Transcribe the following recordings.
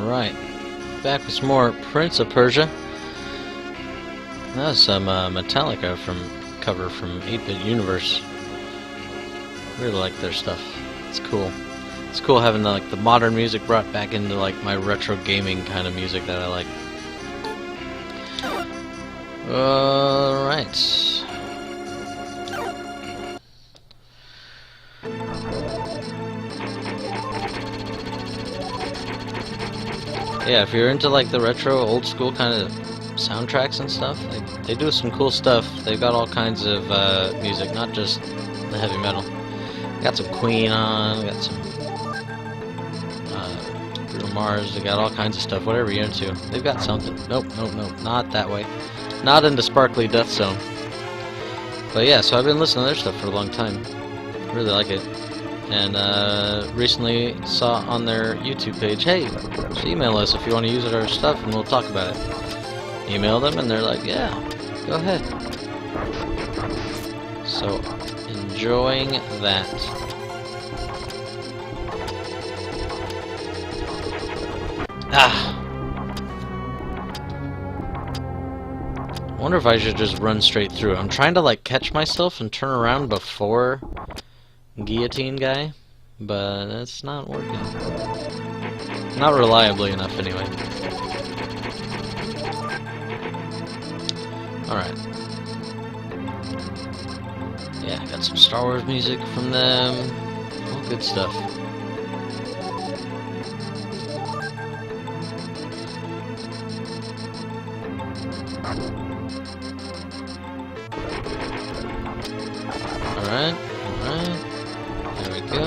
Alright, back with some more Prince of Persia. That's some Metallica cover from 8-Bit Universe. Really like their stuff. It's cool. It's cool having the modern music brought back into my retro gaming kind of music that I like. Alright. Yeah, if you're into the retro, old school kind of soundtracks and stuff, they do some cool stuff. They've got all kinds of music, not just the heavy metal. Got some Queen on, got some Bruno Mars, they got all kinds of stuff, whatever you're into. They've got something. Nope, not that way. Not into Sparkly Death Zone. But yeah, so I've been listening to their stuff for a long time. Really like it. And recently saw on their YouTube page, hey, just email us if you want to use our stuff and we'll talk about it. Email them and they're like, yeah, go ahead. So, enjoying that. I wonder if I should just run straight through. I'm trying to catch myself and turn around before Guillotine guy, but it's not working. Not reliably enough, anyway. Alright. Yeah, got some Star Wars music from them. All good stuff. Alright, alright. There we go.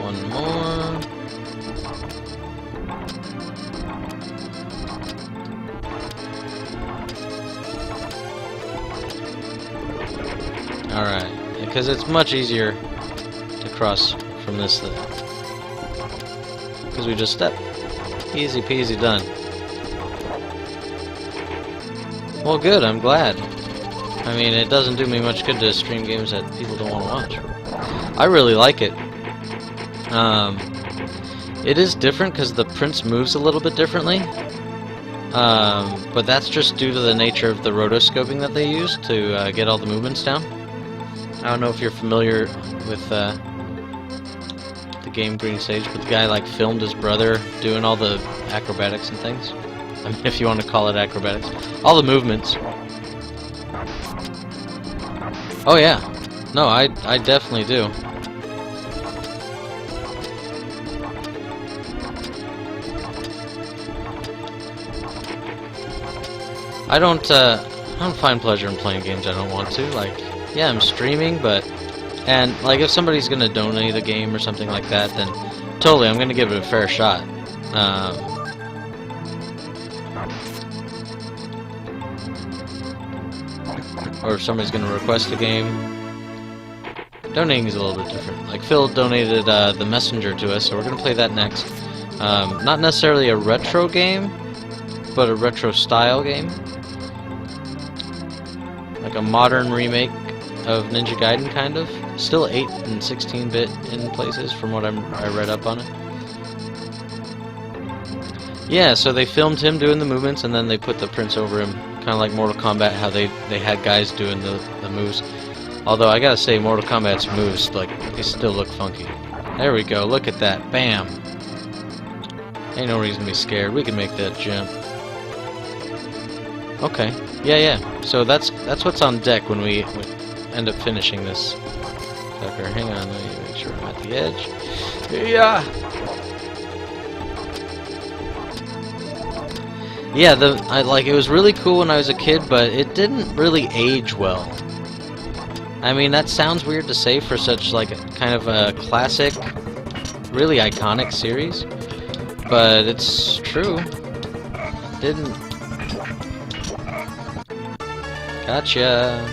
One more. Alright, because it's much easier to cross from this thing. Because we just step. Easy peasy done. Well, good, I'm glad. I mean, it doesn't do me much good to stream games that people don't want to watch. I really like it. It is different because the Prince moves a little bit differently. But that's just due to the nature of the rotoscoping that they use to get all the movements down. I don't know if you're familiar with the game Green Sage, but the guy filmed his brother doing all the acrobatics and things. I mean, if you want to call it acrobatics. All the movements. Oh yeah. No, I definitely do. I don't find pleasure in playing games I don't want to. Yeah, I'm streaming, and if somebody's gonna donate a game or something like that, then totally, I'm gonna give it a fair shot. Or if somebody's gonna request a game, donating is a little bit different. Phil donated The Messenger to us, so we're gonna play that next. Not necessarily a retro game, but a retro style game. A modern remake of Ninja Gaiden, kind of. Still 8 and 16-bit in places, from what I read up on it. Yeah, so they filmed him doing the movements, and then they put the Prince over him, kind of like Mortal Kombat, how they had guys doing the moves. Although, I gotta say, Mortal Kombat's moves, they still look funky. There we go, look at that, bam! Ain't no reason to be scared, we can make that jump. Okay, yeah. So that's what's on deck when we end up finishing this sucker. Hang on, let me make sure I'm at the edge. Yeah. Yeah, it was really cool when I was a kid, but it didn't really age well. I mean, that sounds weird to say for such kind of a classic, really iconic series, but it's true. Didn't. Gotcha.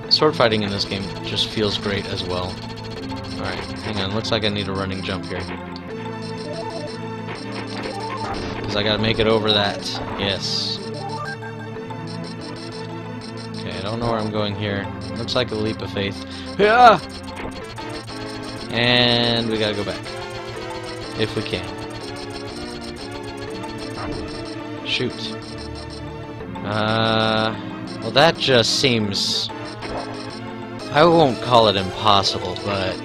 Sword fighting in this game just feels great as well. Alright, hang on, looks like I need a running jump here. Because I gotta make it over that. Yes. Okay, I don't know where I'm going here. Looks like a leap of faith. Yeah! And we gotta go back. If we can. Shoot. Well, that just seems... I won't call it impossible, but...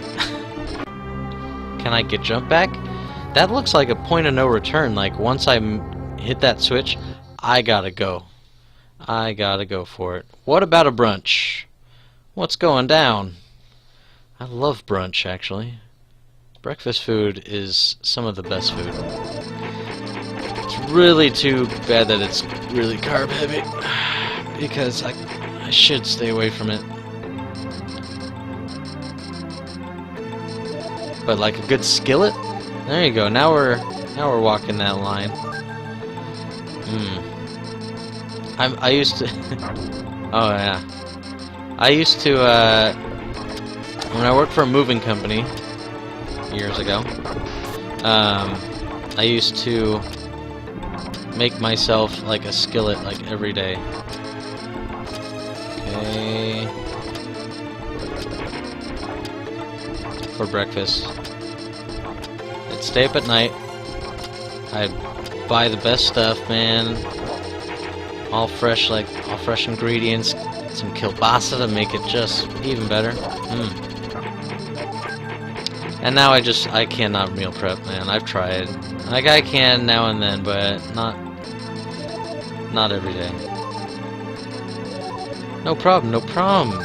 Can I get jump back? That looks like a point of no return. Like, once I hit that switch, I gotta go. I gotta go for it. What about a brunch? What's going down? I love brunch, actually. Breakfast food is some of the best food. It's really too bad that it's really carb heavy, because I should stay away from it. But like a good skillet? There you go. Now we're walking that line. I used to oh yeah. I used to when I worked for a moving company years ago, I used to make myself like a skillet like every day. Okay. For breakfast. I'd stay up at night. I'd buy the best stuff, man. All fresh ingredients. Some kielbasa to make it just even better. And now I cannot meal prep, man. I've tried. Like, I can now and then, but not every day. No problem, no problem.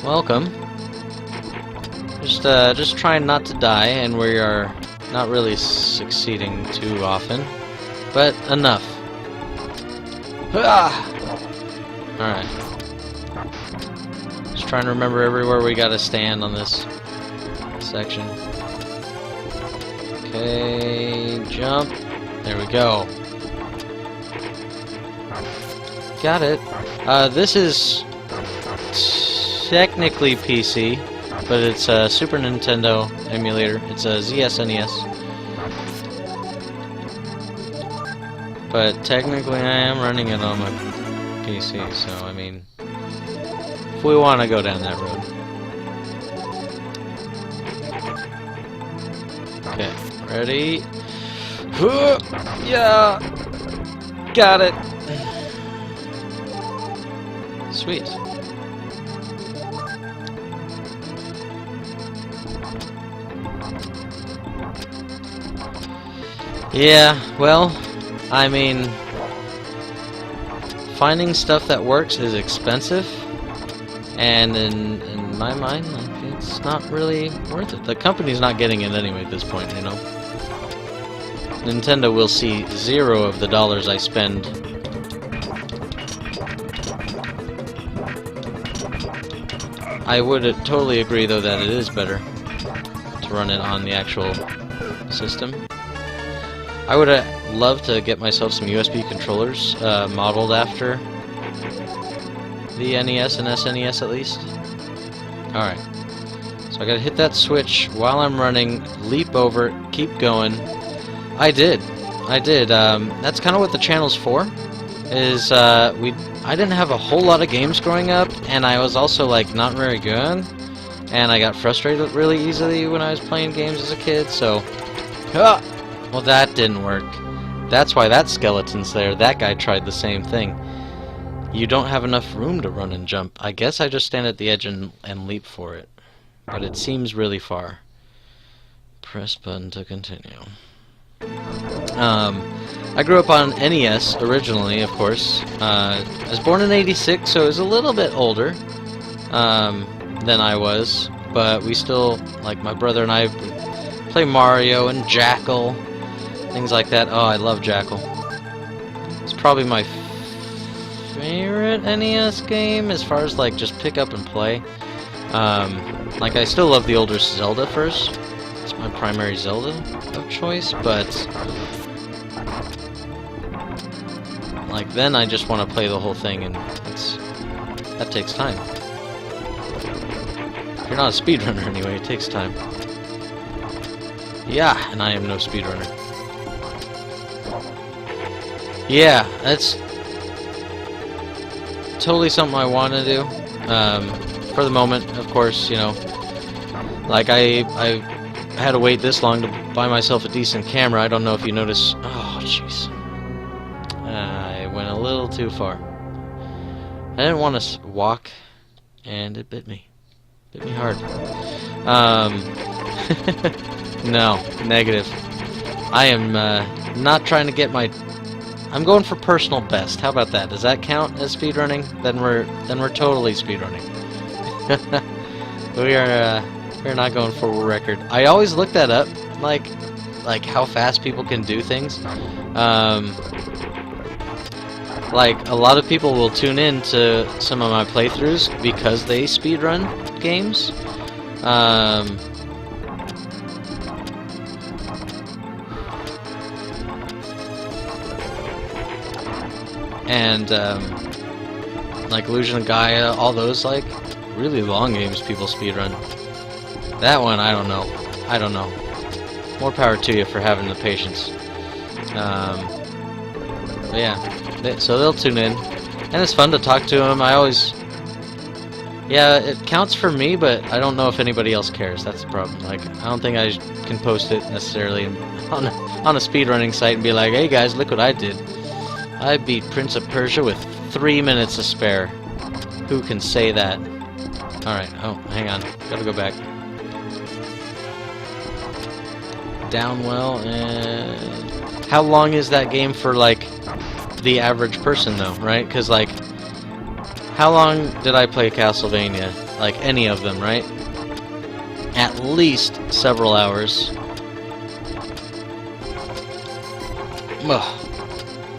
Welcome. Just trying not to die, and we are not really succeeding too often, but enough. Alright. Just trying to remember everywhere we gotta stand on this section. Okay, jump. There we go. Got it. This is technically PC, but it's a Super Nintendo emulator. It's a ZSNES. But technically I am running it on my PC, so I mean, if we want to go down that road. Okay, ready? Yeah! Got it! Sweet. Yeah, well, I mean, finding stuff that works is expensive, and in my mind, like, it's not really worth it. The company's not getting it anyway at this point, you know. Nintendo will see zero of the dollars I spend. I would totally agree, though, that it is better to run it on the actual system. I would love to get myself some USB controllers modeled after the NES and SNES at least. Alright. So I gotta hit that switch while I'm running, leap over, keep going. I did. That's kind of what the channel's for. Is I didn't have a whole lot of games growing up, and I was also like not very good, and I got frustrated really easily when I was playing games as a kid, so well, that didn't work. That's why that skeleton's there. That guy tried the same thing. You don't have enough room to run and jump. I guess I just stand at the edge and leap for it. But it seems really far. Press button to continue. I grew up on NES originally, of course. I was born in '86, so I was a little bit older than I was. But we still, like my brother and I, play Mario and Jackal. Things like that. Oh, I love Jackal. It's probably my favorite NES game as far as like just pick up and play. Like I still love the older Zelda first. It's my primary Zelda of choice, but like then I just want to play the whole thing, and that takes time. If you're not a speedrunner anyway, it takes time. Yeah, and I am no speedrunner. Yeah, that's totally something I want to do. For the moment, of course, you know, like I had to wait this long to buy myself a decent camera. I don't know if you notice. Oh, jeez. I went a little too far. I didn't want to walk, and it bit me. Bit me hard. No, negative. I am not trying to get my... I'm going for personal best. How about that? Does that count as speedrunning? Then we're totally speedrunning. We're not going for a record. I always look that up, like how fast people can do things. Like a lot of people will tune in to some of my playthroughs because they speedrun games. And like Illusion of Gaia, all those like really long games people speedrun. That one, I don't know. I don't know. More power to you for having the patience. But yeah, so they'll tune in, and it's fun to talk to them. I always, yeah, it counts for me, but I don't know if anybody else cares. That's the problem. Like, I don't think I can post it necessarily on a speedrunning site and be like, hey guys, look what I did. I beat Prince of Persia with 3 minutes to spare. Who can say that? Alright, oh, hang on. Gotta go back. Down well, and... How long is that game for, like, the average person, though, right? Because, like, how long did I play Castlevania? Like, any of them, right? At least several hours. Ugh.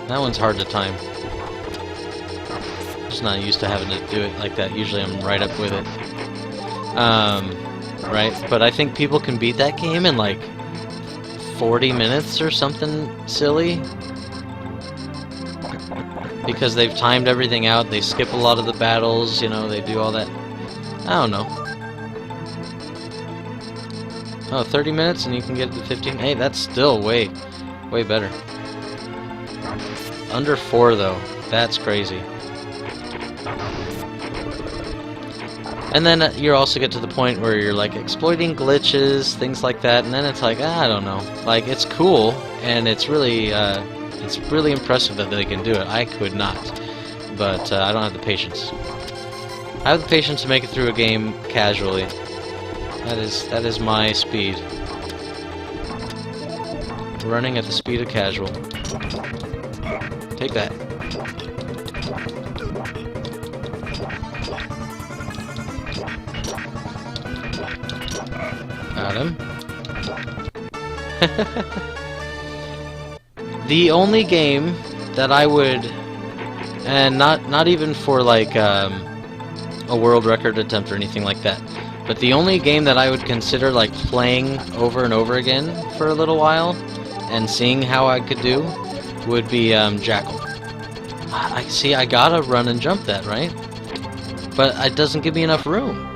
That one's hard to time. Just not used to having to do it like that. Usually I'm right up with it. Right? But I think people can beat that game in like 40 minutes or something silly. Because they've timed everything out, they skip a lot of the battles, you know, they do all that. I don't know. Oh, 30 minutes and you can get it to 15? Hey, that's still way better. Under 4 though, that's crazy. And then you also get to the point where you're like exploiting glitches, things like that, and then it's like, I don't know. Like, it's cool, and it's really impressive that they can do it. I could not, but I don't have the patience. I have the patience to make it through a game casually. That is my speed. Running at the speed of casual. Take that. Got him. The only game that I would, and not even for like a world record attempt or anything like that, but the only game that I would consider like playing over and over again for a little while and seeing how I could do would be Jackal. I gotta run and jump that, right? But it doesn't give me enough room.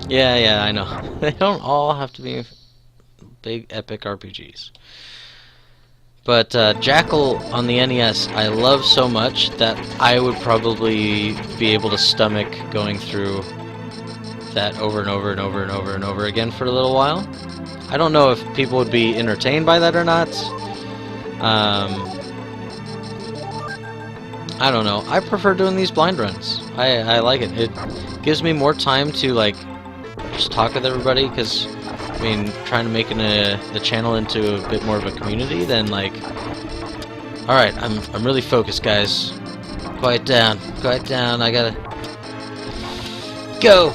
Yeah, I know. They don't all have to be big epic RPGs. But Jackal on the NES I love so much that I would probably be able to stomach going through that over and over and over and over and over again for a little while. I don't know if people would be entertained by that or not. I don't know. I prefer doing these blind runs. I like it. It gives me more time to like just talk with everybody, because I mean, trying to make the channel into a bit more of a community than like. All right, I'm really focused, guys. Quiet down, quiet down. I gotta go.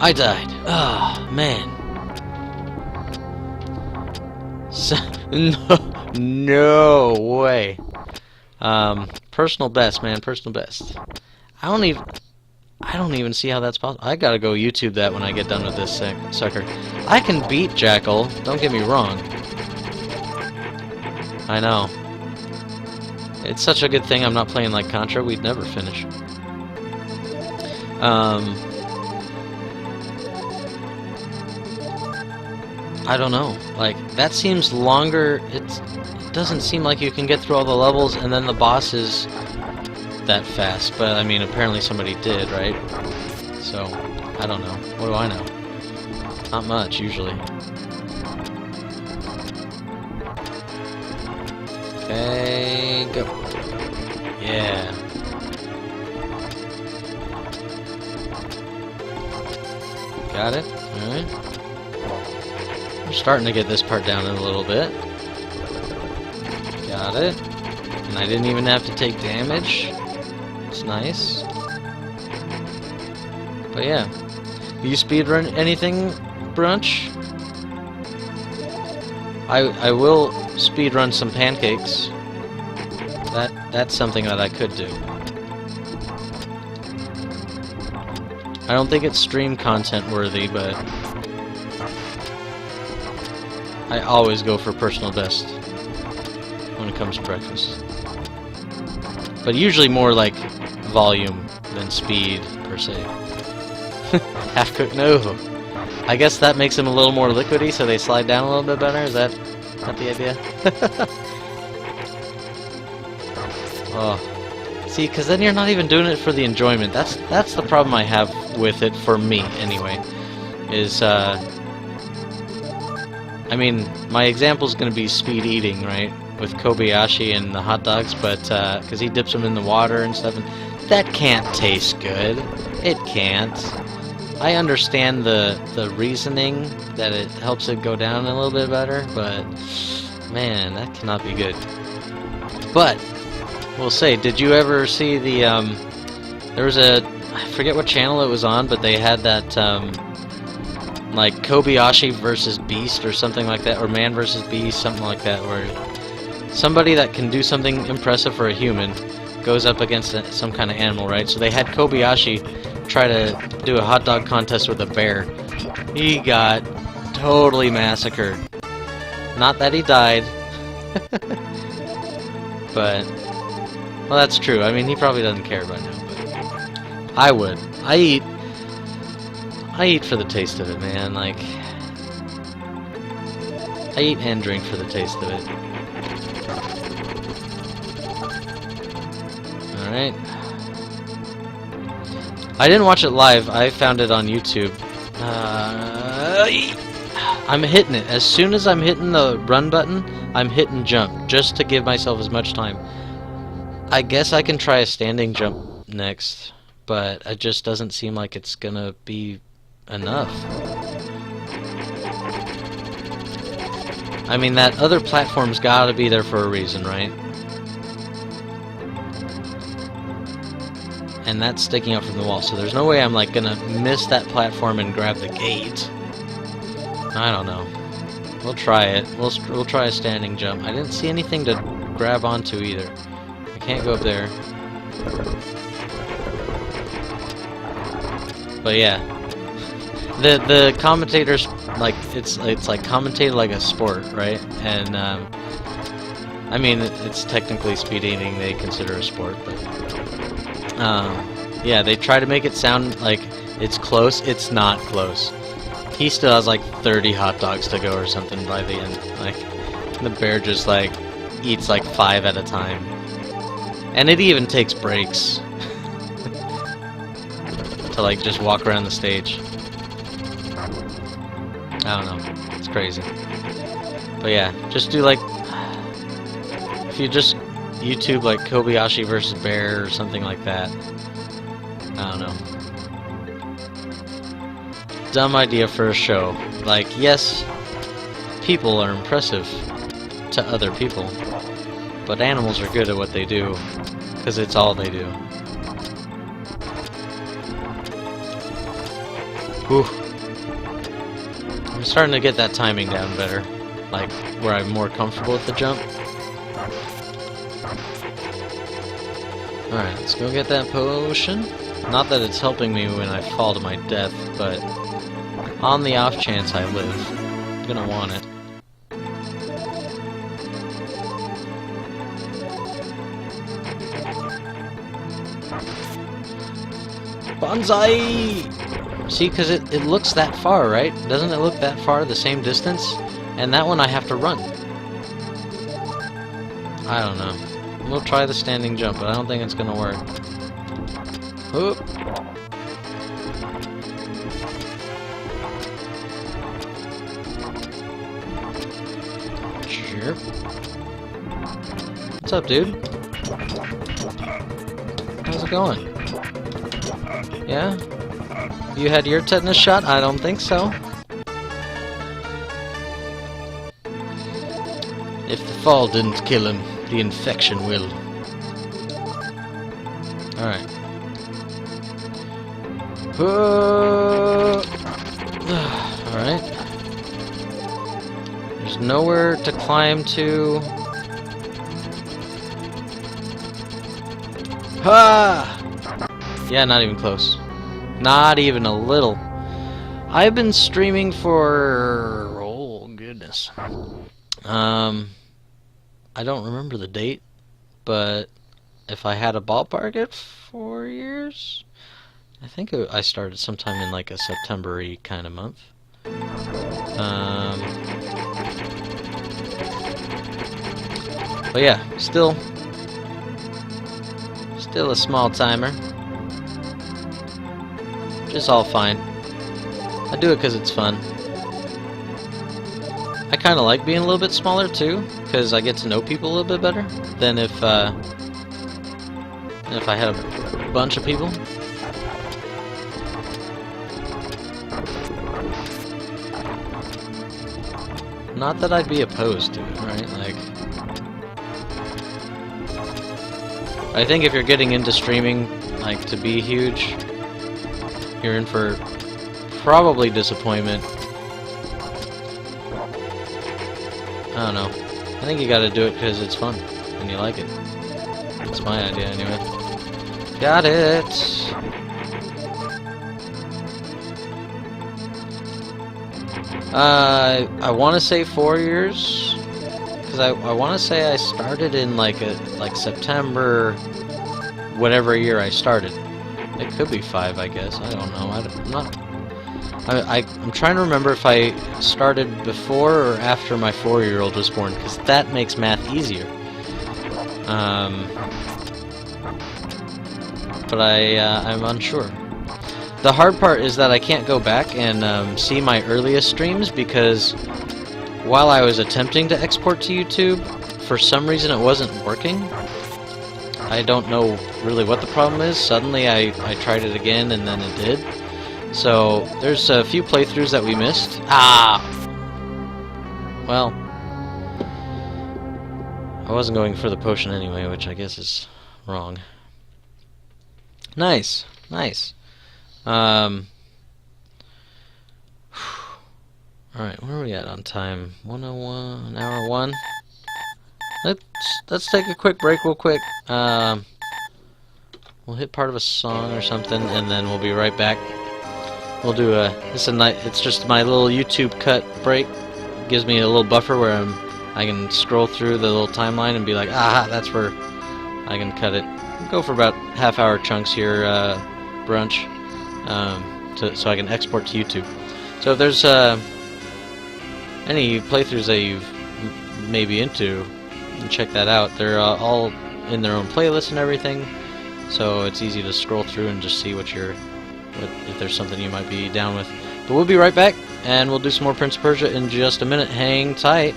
I died. Ah, oh, man. So, no way. Personal best, man. Personal best. I don't even see how that's possible. I gotta go YouTube that when I get done with this sucker. I can beat Jackal. Don't get me wrong. I know. It's such a good thing I'm not playing like Contra. We'd never finish. I don't know. Like, that seems longer. doesn't seem like you can get through all the levels and then the boss is that fast. But I mean, apparently somebody did, right? So, I don't know. What do I know? Not much, usually. Okay, go. Yeah. Got it. Alright. We're starting to get this part down in a little bit. Got it. And I didn't even have to take damage. It's nice. But yeah. Do you speedrun anything, Brunch? I will speedrun some pancakes. That's something that I could do. I don't think it's stream content worthy, but I always go for personal best when it comes to breakfast. But usually more like volume than speed, per se. Half cooked? No. I guess that makes them a little more liquidy, so they slide down a little bit better. Is that the idea? Oh, see, because then you're not even doing it for the enjoyment. That's the problem I have with it, for me anyway. Is I mean, my example is going to be speed eating, right? With Kobayashi and the hot dogs, but because he dips them in the water and stuff, and that can't taste good. It can't. I understand the reasoning that it helps it go down a little bit better, but man, that cannot be good. But we'll say, did you ever see the there was a, I forget what channel it was on, but they had that like Kobayashi versus Beast or something like that, or Man versus Beast, something like that, where somebody that can do something impressive for a human goes up against some kind of animal, right? So they had Kobayashi try to do a hot dog contest with a bear. He got totally massacred. Not that he died. But, well, that's true. I mean, he probably doesn't care by now, but I would. I eat for the taste of it, man. Like, I eat and drink for the taste of it. Alright. I didn't watch it live. I found it on YouTube. I'm hitting it. As soon as I'm hitting the run button, I'm hitting jump, just to give myself as much time. I guess I can try a standing jump next, but it just doesn't seem like it's gonna be enough. I mean, that other platform's gotta be there for a reason, right? And that's sticking out from the wall, so there's no way I'm like gonna miss that platform and grab the gate. I don't know. We'll try it. We'll try a standing jump. I didn't see anything to grab onto either. I can't go up there. But yeah, the commentators, like, it's like commentated like a sport, right? And I mean, it's technically speed eating they consider a sport, but yeah, they try to make it sound like it's close. It's not close. He still has like 30 hot dogs to go or something by the end. Like, the bear just like eats like 5 at a time, and it even takes breaks to like just walk around the stage. I don't know. It's crazy. But yeah, just do like, if you just YouTube like Kobayashi versus bear or something like that. I don't know. Dumb idea for a show. Like, yes, people are impressive to other people, but animals are good at what they do, because it's all they do. Whew. I'm starting to get that timing down better, like, where I'm more comfortable with the jump. Alright, let's go get that potion. Not that it's helping me when I fall to my death, but on the off chance I live, I'm gonna want it. Bonsai! See, because it looks that far, right? Doesn't it look that far, the same distance? And that one I have to run. I don't know. We'll try the standing jump, but I don't think it's gonna work. Oop. Sure. What's up, dude? How's it going? Yeah? You had your tetanus shot? I don't think so. If the fall didn't kill him, the infection will. Alright. Alright. There's nowhere to climb to. Ha! Yeah, not even close. Not even a little. I've been streaming for... oh, goodness. I don't remember the date, but if I had a ballpark at 4 years, I think I started sometime in like a September-y kind of month. But yeah, still a small timer. Just all fine. I do it because it's fun. I kind of like being a little bit smaller too, because I get to know people a little bit better than if I had a bunch of people. Not that I'd be opposed to it, right? Like, I think if you're getting into streaming, like, to be huge, you're in for probably disappointment. I don't know. I think you gotta do it because it's fun and you like it. That's my idea anyway. Got it! I want to say 4 years, because I want to say I started in like September, whatever year I started. It could be 5, I guess. I don't know. I'm trying to remember if I started before or after my 4-year-old was born, because that makes math easier. But I'm unsure. The hard part is that I can't go back and see my earliest streams, because while I was attempting to export to YouTube, for some reason it wasn't working. I don't know really what the problem is. Suddenly I tried it again and then it did. So there's a few playthroughs that we missed. Ah! Well, I wasn't going for the potion anyway, which I guess is wrong. Nice, nice. Alright, where are we at on time? 101, an hour 1. Let's take a quick break real quick. We'll hit part of a song or something, and then we'll be right back. We'll do it's just my little YouTube cut break. It gives me a little buffer where I can scroll through the little timeline and be like, ah, that's where I can cut it. Go for about half-hour chunks here, brunch, so I can export to YouTube. So if there's any playthroughs that you've maybe into, check that out. They're all in their own playlist and everything, so it's easy to scroll through and just see if there's something you might be down with. But we'll be right back, and we'll do some more Prince of Persia in just a minute. Hang tight.